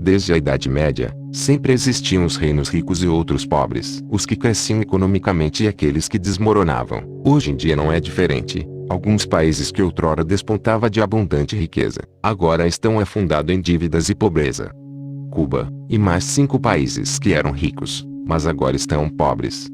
Desde a Idade Média, sempre existiam os reinos ricos e outros pobres, os que cresciam economicamente e aqueles que desmoronavam. Hoje em dia não é diferente. Alguns países que outrora despontavam de abundante riqueza, agora estão afundados em dívidas e pobreza. Cuba, e mais 5 países que eram ricos, mas agora estão pobres.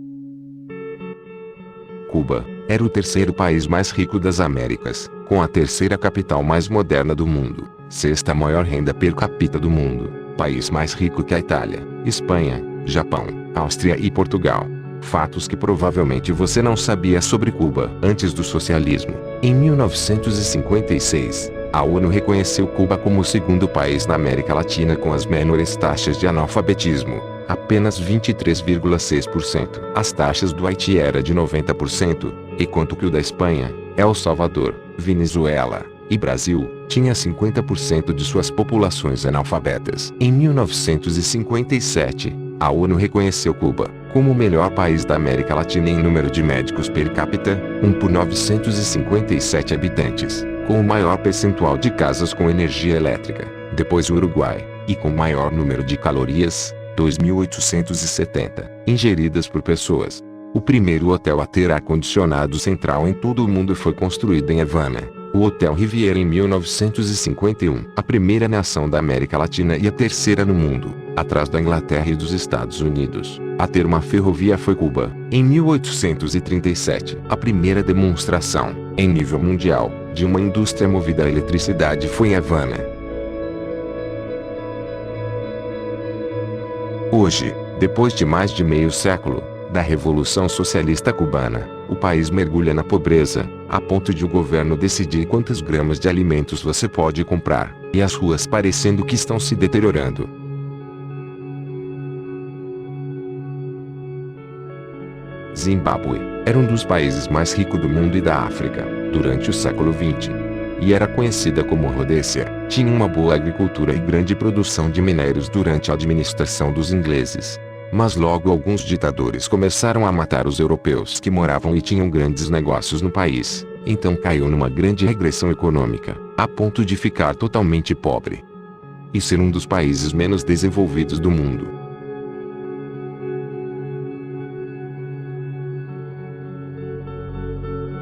Cuba era o terceiro país mais rico das Américas, com a terceira capital mais moderna do mundo, sexta maior renda per capita do mundo, país mais rico que a Itália, Espanha, Japão, Áustria e Portugal. Fatos que provavelmente você não sabia sobre Cuba antes do socialismo. Em 1956, a ONU reconheceu Cuba como o segundo país na América Latina com as menores taxas de analfabetismo, apenas 23,6%. As taxas do Haiti eram de 90%, enquanto que o da Espanha, El Salvador, Venezuela e Brasil tinha 50% de suas populações analfabetas. Em 1957, a ONU reconheceu Cuba como o melhor país da América Latina em número de médicos per capita, 1 por 957 habitantes, com o maior percentual de casas com energia elétrica, depois o Uruguai, e com maior número de calorias, 2.870, ingeridas por pessoas. O primeiro hotel a ter ar-condicionado central em todo o mundo foi construído em Havana, o Hotel Riviera em 1951. A primeira nação da América Latina e a terceira no mundo, atrás da Inglaterra e dos Estados Unidos, a ter uma ferrovia foi Cuba. Em 1837, a primeira demonstração, em nível mundial, de uma indústria movida a eletricidade foi em Havana. Hoje, depois de mais de meio século da Revolução Socialista Cubana, o país mergulha na pobreza, a ponto de o governo decidir quantas gramas de alimentos você pode comprar, e as ruas parecendo que estão se deteriorando. Zimbábue era um dos países mais ricos do mundo e da África, durante o século XX. E era conhecida como Rodésia, tinha uma boa agricultura e grande produção de minérios durante a administração dos ingleses. Mas logo alguns ditadores começaram a matar os europeus que moravam e tinham grandes negócios no país, então caiu numa grande regressão econômica, a ponto de ficar totalmente pobre e ser um dos países menos desenvolvidos do mundo.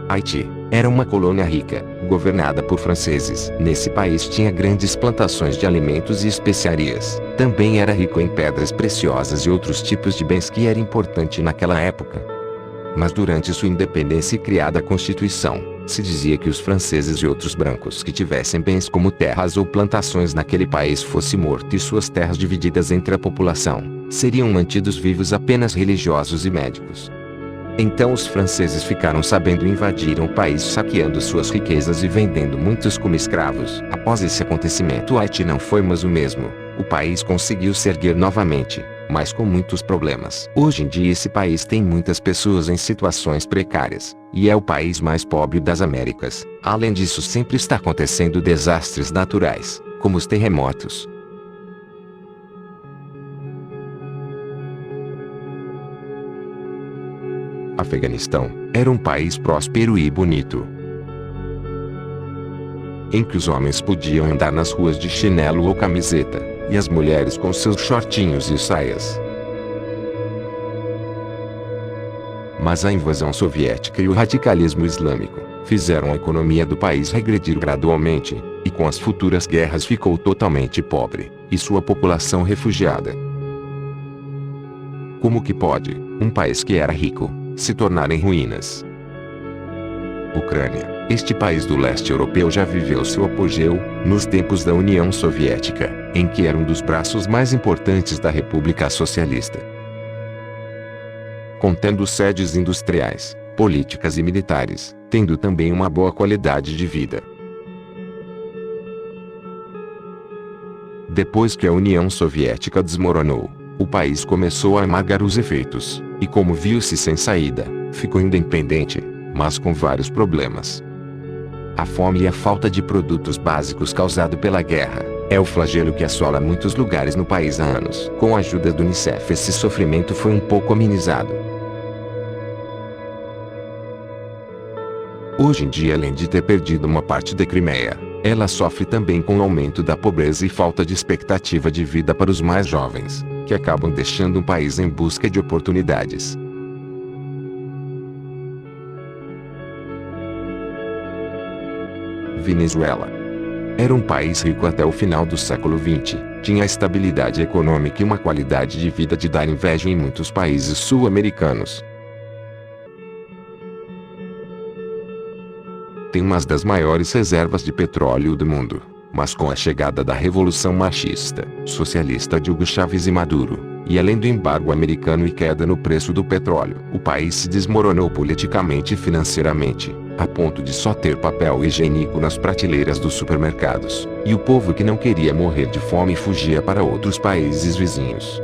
Haiti era uma colônia rica, governada por franceses. Nesse país tinha grandes plantações de alimentos e especiarias. Também era rico em pedras preciosas e outros tipos de bens que era importante naquela época. Mas durante sua independência e criada a Constituição, se dizia que os franceses e outros brancos que tivessem bens como terras ou plantações naquele país fossem mortos e suas terras divididas entre a população, seriam mantidos vivos apenas religiosos e médicos. Então os franceses ficaram sabendo e invadiram o país saqueando suas riquezas e vendendo muitos como escravos. Após esse acontecimento, o Haiti não foi mais o mesmo. O país conseguiu se erguer novamente, mas com muitos problemas. Hoje em dia esse país tem muitas pessoas em situações precárias, e é o país mais pobre das Américas. Além disso, sempre está acontecendo desastres naturais, como os terremotos. Afeganistão era um país próspero e bonito, em que os homens podiam andar nas ruas de chinelo ou camiseta, e as mulheres com seus shortinhos e saias. Mas a invasão soviética e o radicalismo islâmico fizeram a economia do país regredir gradualmente, e com as futuras guerras ficou totalmente pobre, e sua população refugiada. Como que pode um país que era rico se tornar em ruínas? Ucrânia. Este país do leste europeu já viveu seu apogeu nos tempos da União Soviética, em que era um dos braços mais importantes da República Socialista, contendo sedes industriais, políticas e militares, tendo também uma boa qualidade de vida. Depois que a União Soviética desmoronou, o país começou a amargar os efeitos, e como viu-se sem saída, ficou independente, mas com vários problemas. A fome e a falta de produtos básicos causado pela guerra é o flagelo que assola muitos lugares no país há anos. Com a ajuda do Unicef, esse sofrimento foi um pouco amenizado. Hoje em dia, além de ter perdido uma parte da Crimeia, Ela sofre também com o aumento da pobreza e falta de expectativa de vida para os mais jovens, que acabam deixando o país em busca de oportunidades. Venezuela era um país rico até o final do século XX, tinha estabilidade econômica e uma qualidade de vida de dar inveja em muitos países sul-americanos. Tem uma das maiores reservas de petróleo do mundo, mas com a chegada da Revolução Machista, Socialista de Hugo Chávez e Maduro, e além do embargo americano e queda no preço do petróleo, o país se desmoronou politicamente e financeiramente, a ponto de só ter papel higiênico nas prateleiras dos supermercados, e o povo que não queria morrer de fome fugia para outros países vizinhos.